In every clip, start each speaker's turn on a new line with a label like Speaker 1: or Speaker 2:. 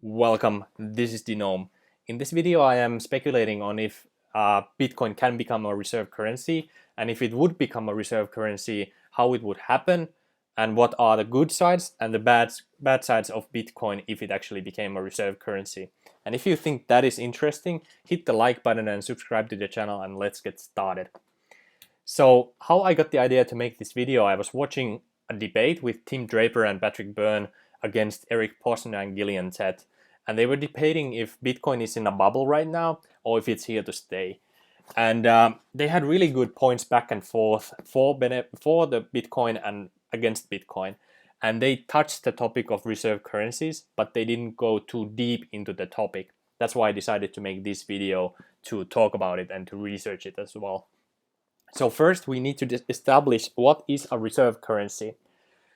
Speaker 1: Welcome, this is the Gnome. In this video I am speculating on if Bitcoin can become a reserve currency, and if it would become a reserve currency, how it would happen, and what are the good sides and the bad sides of Bitcoin if it actually became a reserve currency. And if you think that is interesting, hit the like button and subscribe to the channel, and let's get started. So how I got the idea to make this video, I was watching a debate with Tim Draper and Patrick Byrne against Eric Posner and Gillian Tett, and they were debating if Bitcoin is in a bubble right now or if it's here to stay. And they had really good points back and forth for the Bitcoin and against Bitcoin. And they touched the topic of reserve currencies, but they didn't go too deep into the topic. That's why I decided to make this video to talk about it and to research it as well. So first we need to establish what is a reserve currency.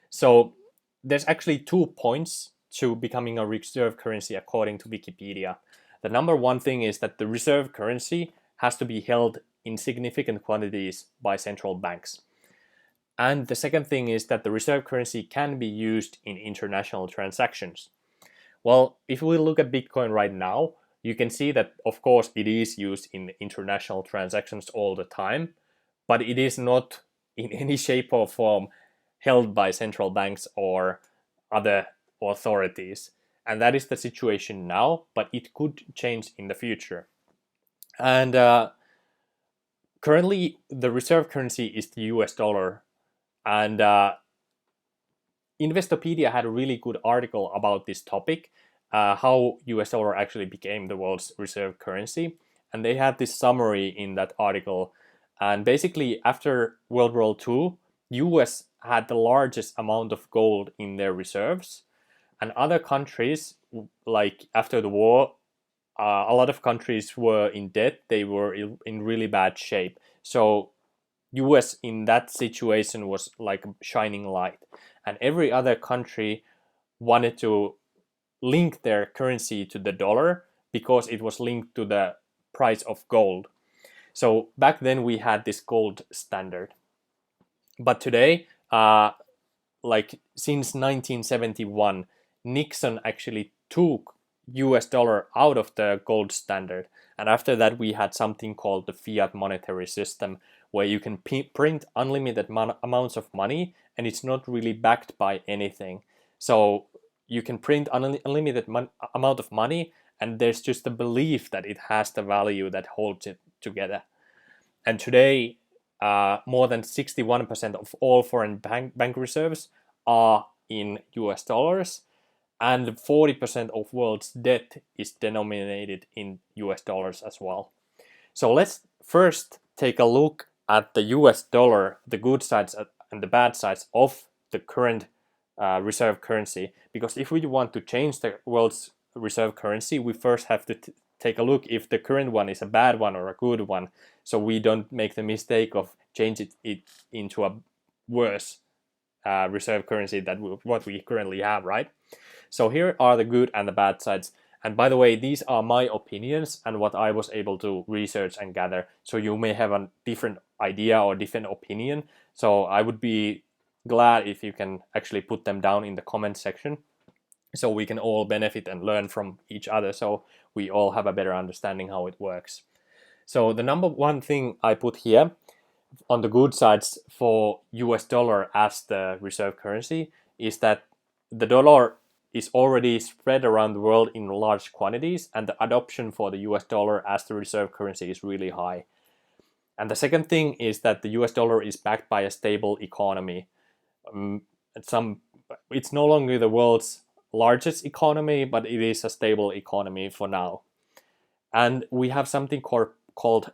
Speaker 1: So there's actually 2 points to becoming a reserve currency according to Wikipedia. The number one thing is that the reserve currency has to be held in significant quantities by central banks. And the second thing is that the reserve currency can be used in international transactions. Well, if we look at Bitcoin right now, you can see that of course it is used in international transactions all the time, but it is not in any shape or form held by central banks or other authorities. And that is the situation now, but it could change in the future. And currently, the reserve currency is the US dollar. And Investopedia had a really good article about this topic, how US dollar actually became the world's reserve currency. And they had this summary in that article. And basically, after World War II, US had the largest amount of gold in their reserves, and other countries, like after the war, a lot of countries were in debt. They were in really bad shape. So US in that situation was like a shining light, and every other country wanted to link their currency to the dollar because it was linked to the price of gold. So back then we had this gold standard. But today, like since 1971, Nixon actually took US dollar out of the gold standard. And after that, we had something called the fiat monetary system, where you can print unlimited amounts of money and it's not really backed by anything. So you can print unlimited amount of money, and there's just a belief that it has the value that holds it together. And today, more than 61% of all foreign bank reserves are in US dollars, and 40% of world's debt is denominated in US dollars as well. So let's first take a look at the US dollar, the good sides and the bad sides of the current reserve currency. Because if we want to change the world's reserve currency, we first have to take a look if the current one is a bad one or a good one, so we don't make the mistake of changing it into a worse reserve currency than what we currently have, right? So here are the good and the bad sides. And by the way, these are my opinions and what I was able to research and gather. So you may have a different idea or different opinion. So I would be glad if you can actually put them down in the comment section, so we can all benefit and learn from each other, so we all have a better understanding how it works. So the number one thing I put here on the good sides for US dollar as the reserve currency is that the dollar is already spread around the world in large quantities, and the adoption for the US dollar as the reserve currency is really high. And the second thing is that the US dollar is backed by a stable economy. It's no longer the world's largest economy, but it is a stable economy for now. And we have something called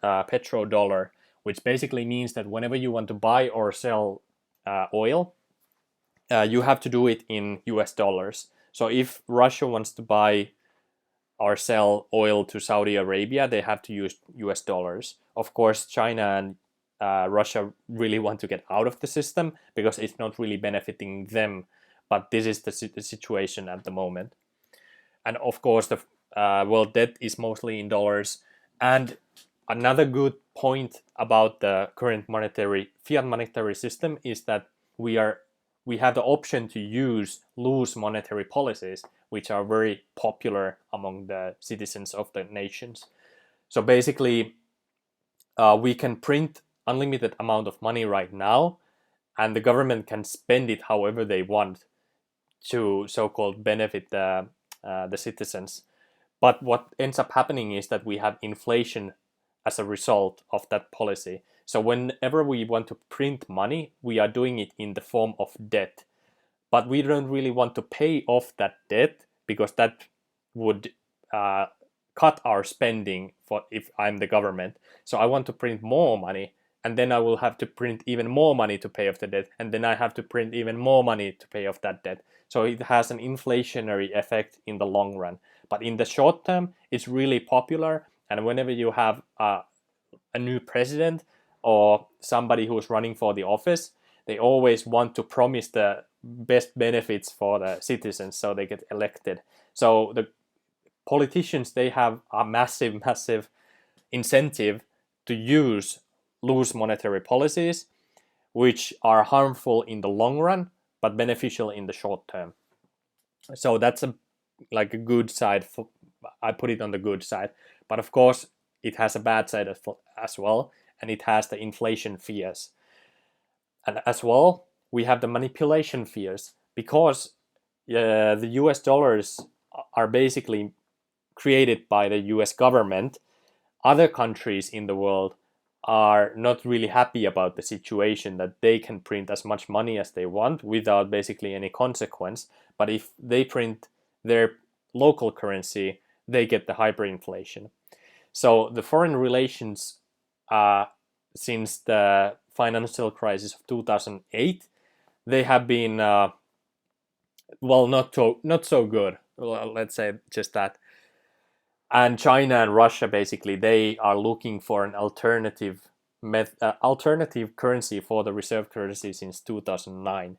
Speaker 1: petrodollar, which basically means that whenever you want to buy or sell oil, you have to do it in US dollars. So if Russia wants to buy or sell oil to Saudi Arabia, they have to use US dollars. Of course, China and Russia really want to get out of the system because it's not really benefiting them. But this is the situation at the moment. And of course, the world debt is mostly in dollars. And another good point about the current fiat monetary system is that we are we have the option to use loose monetary policies, which are very popular among the citizens of the nations. So basically, we can print unlimited amount of money right now, and the government can spend it however they want to so-called benefit the citizens. But what ends up happening is that we have inflation as a result of that policy. So whenever we want to print money, we are doing it in the form of debt. But we don't really want to pay off that debt because that would cut our spending for if I'm the government. So I want to print more money, and then I will have to print even more money to pay off the debt, and then I have to print even more money to pay off that debt. So it has an inflationary effect in the long run. But in the short term, it's really popular, and whenever you have a new president or somebody who's running for the office, they always want to promise the best benefits for the citizens so they get elected. So the politicians, they have a massive incentive to use loose monetary policies, which are harmful in the long run but beneficial in the short term. So that's a good side. I put it on the good side, but of course it has a bad side as well, and it has the inflation fears. And as well, we have the manipulation fears, because the US dollars are basically created by the US government. Other countries in the world are not really happy about the situation that they can print as much money as they want without basically any consequence. But if they print their local currency, they get the hyperinflation. So the foreign relations, since the financial crisis of 2008, they have been not so good. Let's say just that. And China and Russia, basically, they are looking for an alternative currency for the reserve currency since 2009.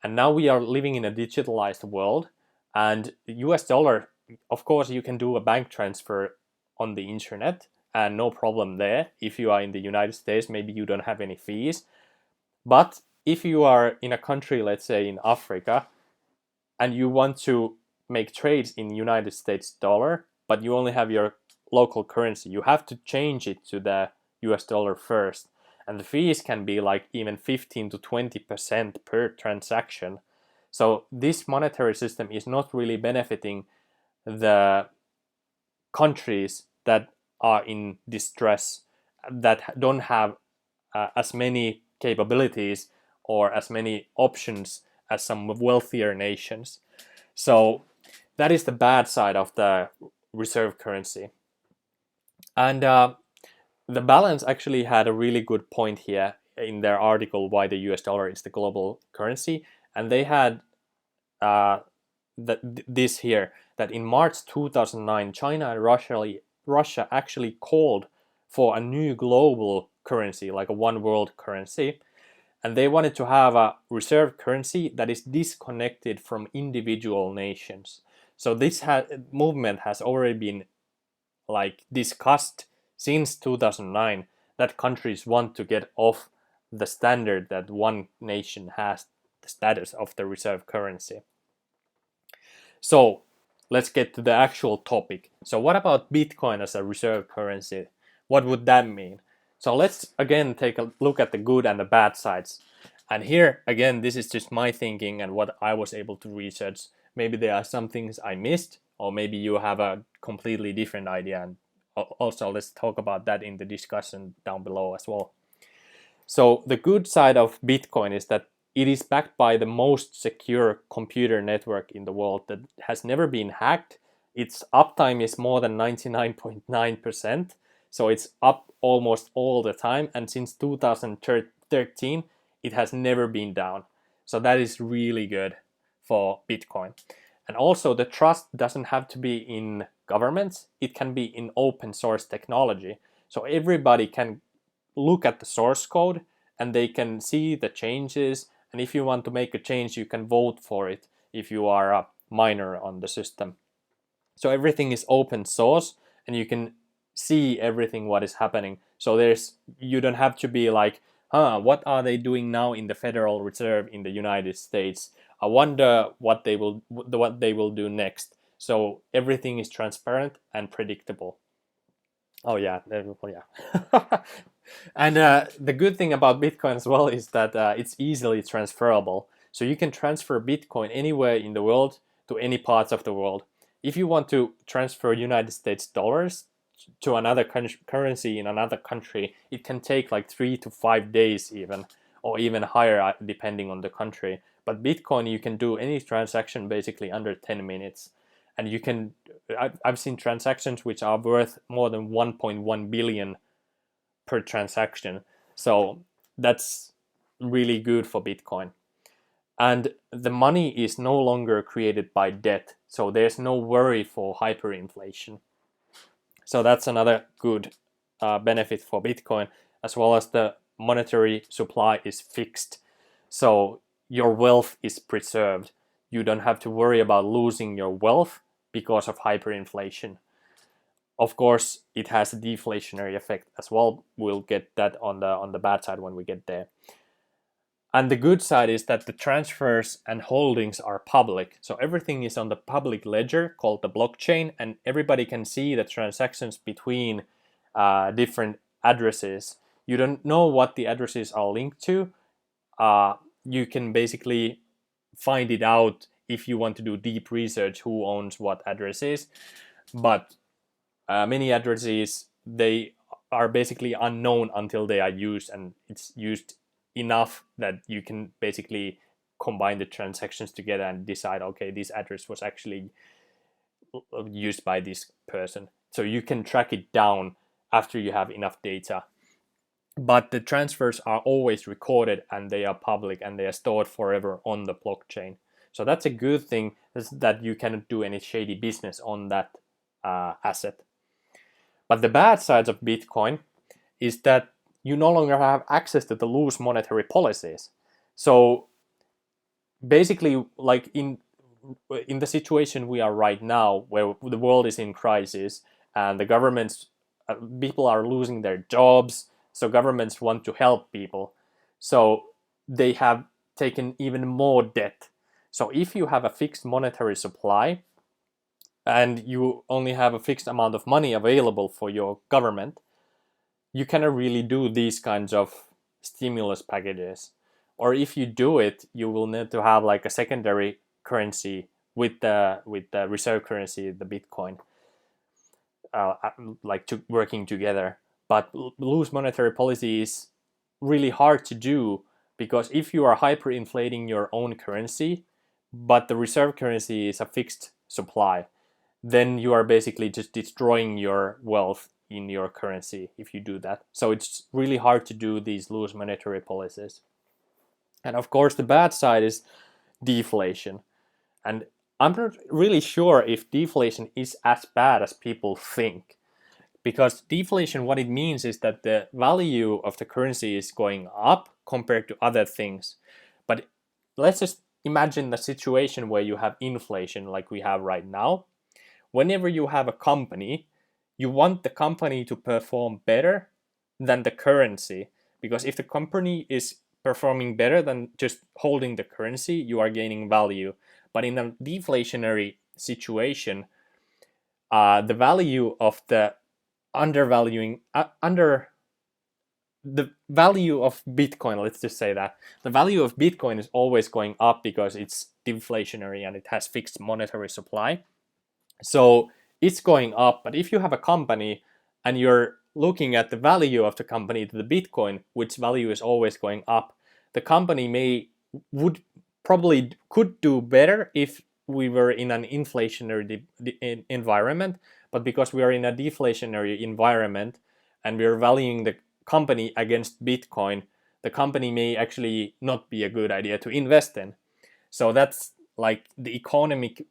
Speaker 1: And now we are living in a digitalized world, and the US dollar, of course, you can do a bank transfer on the internet and no problem there. If you are in the United States, maybe you don't have any fees. But if you are in a country, let's say in Africa, and you want to make trades in United States dollar, but you only have your local currency, you have to change it to the US dollar first. And the fees can be like even 15 to 20% per transaction. So this monetary system is not really benefiting the countries that are in distress, that don't have as many capabilities or as many options as some wealthier nations. So that is the bad side of the reserve currency. And the Balance actually had a really good point here in their article, why the US dollar is the global currency. And they had this here, that in March 2009, China and Russia actually called for a new global currency, like a one world currency. And they wanted to have a reserve currency that is disconnected from individual nations. So this movement has already been discussed since 2009, that countries want to get off the standard that one nation has the status of the reserve currency. So let's get to the actual topic. So what about Bitcoin as a reserve currency? What would that mean? So let's again take a look at the good and the bad sides. And here again, this is just my thinking and what I was able to research. Maybe there are some things I missed, or maybe you have a completely different idea. And also let's talk about that in the discussion down below as well. So the good side of Bitcoin is that it is backed by the most secure computer network in the world that has never been hacked. Its uptime is more than 99.9%. So it's up almost all the time. And since 2013, it has never been down. So that is really good for Bitcoin. And also the trust doesn't have to be in governments. It can be in open source technology. So everybody can look at the source code and they can see the changes. And if you want to make a change, you can vote for it if you are a miner on the system. So everything is open source and you can see everything what is happening. So you don't have to be like what are they doing now in the Federal Reserve in the United States? I wonder what they will do next. So everything is transparent and predictable. Oh yeah, well, yeah. And the good thing about Bitcoin as well is that it's easily transferable. So you can transfer Bitcoin anywhere in the world to any parts of the world. If you want to transfer United States dollars to another currency in another country, it can take like 3 to 5 days even, or even higher depending on the country. But Bitcoin, you can do any transaction basically under 10 minutes. And you can, I've seen transactions which are worth more than 1.1 billion per transaction. So that's really good for Bitcoin. And the money is no longer created by debt. So there's no worry for hyperinflation. So that's another good benefit for Bitcoin, as well as the monetary supply is fixed. So your wealth is preserved. You don't have to worry about losing your wealth because of hyperinflation. Of course, it has a deflationary effect as well. We'll get that on the bad side when we get there. And the good side is that the transfers and holdings are public. So everything is on the public ledger called the blockchain, and everybody can see the transactions between different addresses. You don't know what the addresses are linked to. You can basically find it out if you want to do deep research who owns what addresses. But many addresses, they are basically unknown until they are used, and it's used enough that you can basically combine the transactions together and decide, okay, this address was actually used by this person. So you can track it down after you have enough data. But the transfers are always recorded and they are public and they are stored forever on the blockchain. So that's a good thing, is that you cannot do any shady business on that asset. But the bad sides of Bitcoin is that you no longer have access to the loose monetary policies. So basically, like in the situation we are right now, where the world is in crisis and the governments, people are losing their jobs, so governments want to help people. So they have taken even more debt. So if you have a fixed monetary supply and you only have a fixed amount of money available for your government, you cannot really do these kinds of stimulus packages. Or if you do it, you will need to have like a secondary currency with the reserve currency, the Bitcoin, working together. But loose monetary policy is really hard to do, because if you are hyperinflating your own currency, but the reserve currency is a fixed supply, then you are basically just destroying your wealth in your currency if you do that. So it's really hard to do these loose monetary policies. And of course, the bad side is deflation. And I'm not really sure if deflation is as bad as people think. Because deflation, what it means is that the value of the currency is going up compared to other things. But let's just imagine the situation where you have inflation like we have right now. Whenever you have a company, you want the company to perform better than the currency. Because if the company is performing better than just holding the currency, you are gaining value. But in a deflationary situation, the value of the the value of Bitcoin, let's just say that the value of Bitcoin is always going up because it's deflationary and it has fixed monetary supply. So it's going up. But if you have a company and you're looking at the value of the company to the Bitcoin, which value is always going up, the company could do better if we were in an inflationary environment. But because we are in a deflationary environment and we're valuing the company against Bitcoin, the company may actually not be a good idea to invest in. So that's like the economic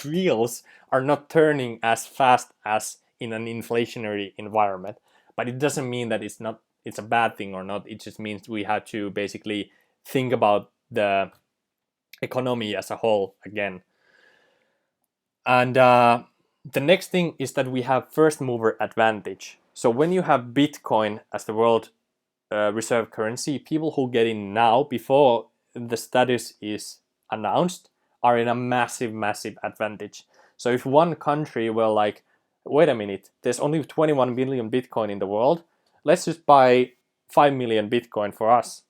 Speaker 1: wheels are not turning as fast as in an inflationary environment. But it doesn't mean that it's a bad thing or not. It just means we have to basically think about the economy as a whole again. And the next thing is that we have first mover advantage. So when you have Bitcoin as the world reserve currency, people who get in now before the status is announced are in a massive advantage. So if one country were like, wait a minute, there's only 21 million Bitcoin in the world, let's just buy 5 million Bitcoin for us.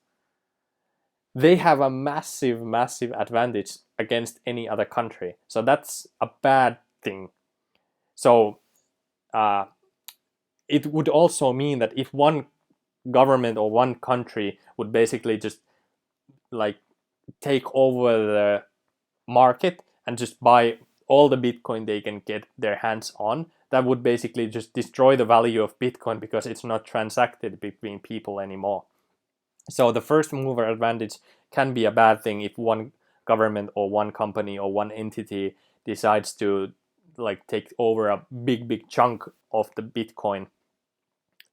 Speaker 1: They have a massive advantage against any other country. So that's a bad thing. So it would also mean that if one government or one country would basically just like take over the market and just buy all the Bitcoin they can get their hands on, that would basically just destroy the value of Bitcoin because it's not transacted between people anymore. So the first mover advantage can be a bad thing if one government or one company or one entity decides to like take over a big chunk of the Bitcoin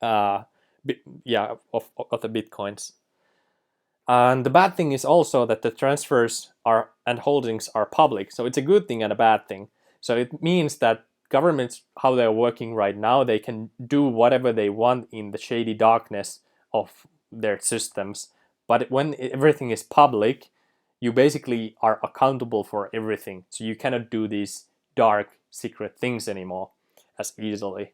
Speaker 1: of the Bitcoins. And the bad thing is also that the transfers are and holdings are public. So it's a good thing and a bad thing. So it means that governments, how they're working right now, they can do whatever they want in the shady darkness of their systems. But when everything is public, you basically are accountable for everything. So you cannot do these dark secret things anymore as easily.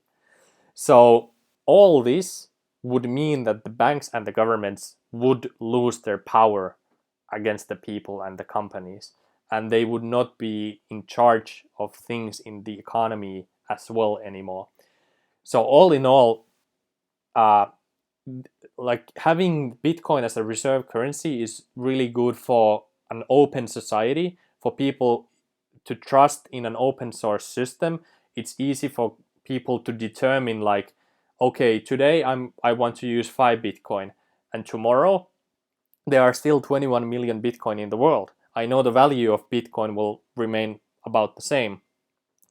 Speaker 1: So all this would mean that the banks and the governments would lose their power against the people and the companies, and they would not be in charge of things in the economy as well anymore. So all in all, like having Bitcoin as a reserve currency is really good for an open society, for people to trust in an open source system. It's easy for people to determine like, okay, today I want to use 5 Bitcoin, and tomorrow there are still 21 million Bitcoin in the world. I know the value of Bitcoin will remain about the same.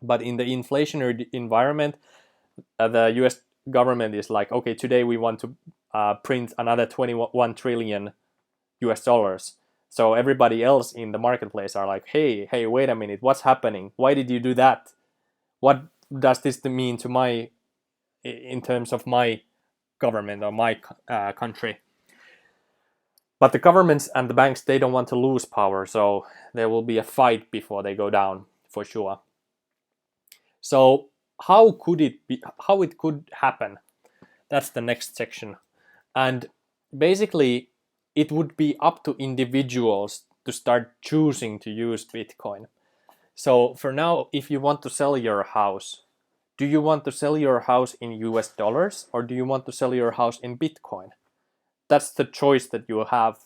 Speaker 1: But in the inflationary environment, the US government is like, okay, today we want to print another 21 trillion US dollars. So everybody else in the marketplace are like, hey, wait a minute, what's happening? Why did you do that? What does this mean to my, in terms of my government or my country? But the governments and the banks, they don't want to lose power, so there will be a fight before they go down for sure. So how could it be? How it could happen? That's the next section, and basically, it would be up to individuals to start choosing to use Bitcoin. So for now, if you want to sell your house, do you want to sell your house in US dollars or do you want to sell your house in Bitcoin? That's the choice that you have.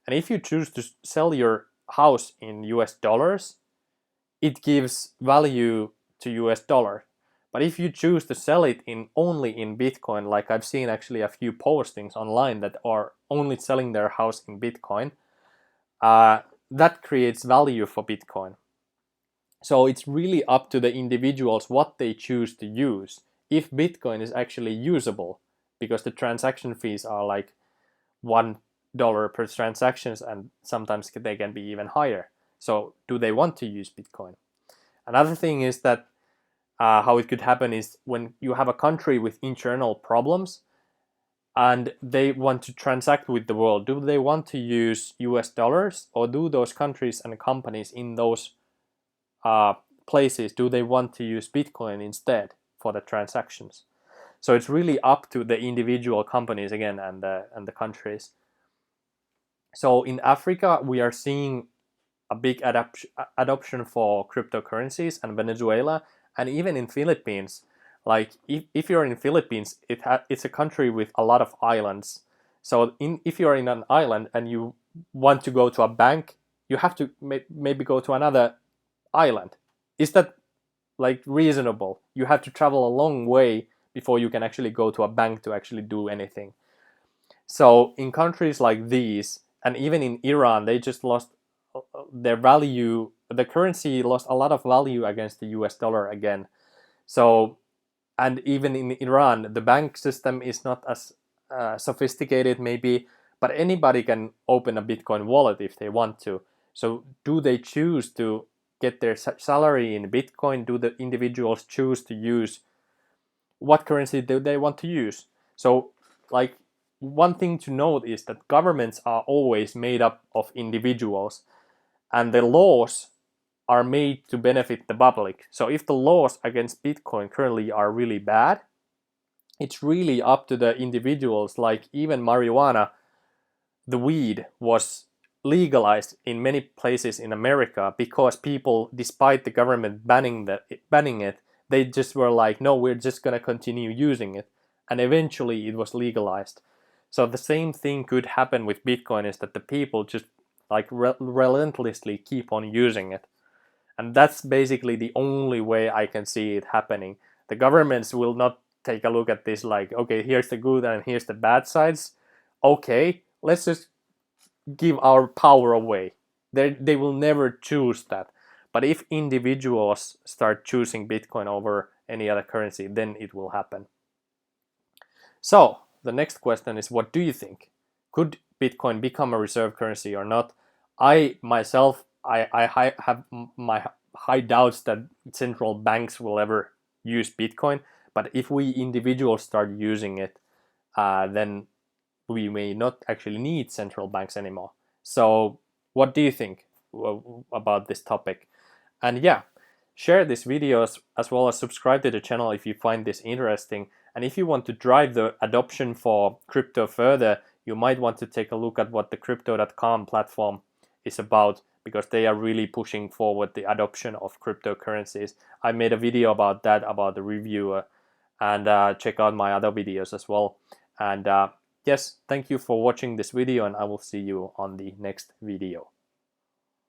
Speaker 1: And if you choose to sell your house in US dollars, it gives value to US dollar. But if you choose to sell it only in Bitcoin, like I've seen actually a few postings online that are only selling their house in Bitcoin, that creates value for Bitcoin. So it's really up to the individuals what they choose to use. If Bitcoin is actually usable, because the transaction fees are like $1 per transactions, and sometimes they can be even higher. So do they want to use Bitcoin? Another thing is that how it could happen is when you have a country with internal problems and they want to transact with the world, do they want to use US dollars, or do those countries and companies in those places, do they want to use Bitcoin instead for the transactions? So it's really up to the individual companies again and the countries. So in Africa, we are seeing a big adoption for cryptocurrencies, and Venezuela, and even in Philippines. Like if you're in Philippines, it's a country with a lot of islands. So if you're in an island and you want to go to a bank, you have to maybe go to another island. Is that like reasonable? You have to travel a long way before you can actually go to a bank to actually do anything. So in countries like these, and even in Iran, they just lost their value. The currency lost a lot of value against the US dollar again. So, and even in Iran, the bank system is not as sophisticated maybe, but anybody can open a Bitcoin wallet if they want to. So do they choose to get their salary in Bitcoin? Do the individuals choose to use what currency do they want to use. So like one thing to note is that governments are always made up of individuals, and the laws are made to benefit the public. So if the laws against Bitcoin currently are really bad, it's really up to the individuals. Like even marijuana, the weed, was legalized in many places in America because people, despite the government banning it, they just were like, no, we're just gonna continue using it, and eventually it was legalized. So the same thing could happen with Bitcoin, is that the people just like relentlessly keep on using it, and that's basically the only way I can see it happening. The governments will not take a look at this like, okay, here's the good and here's the bad sides. Okay, let's just give our power away. They will never choose that. But if individuals start choosing Bitcoin over any other currency, then it will happen. So the next question is, what do you think? Could Bitcoin become a reserve currency or not? I myself, I have my high doubts that central banks will ever use Bitcoin. But if we individuals start using it, then we may not actually need central banks anymore. So what do you think about this topic? And yeah, share this video as well as subscribe to the channel if you find this interesting. And if you want to drive the adoption for crypto further, you might want to take a look at what the crypto.com platform is about, because they are really pushing forward the adoption of cryptocurrencies. I made a video about that, about the reviewer, and check out my other videos as well. And yes, thank you for watching this video, and I will see you on the next video.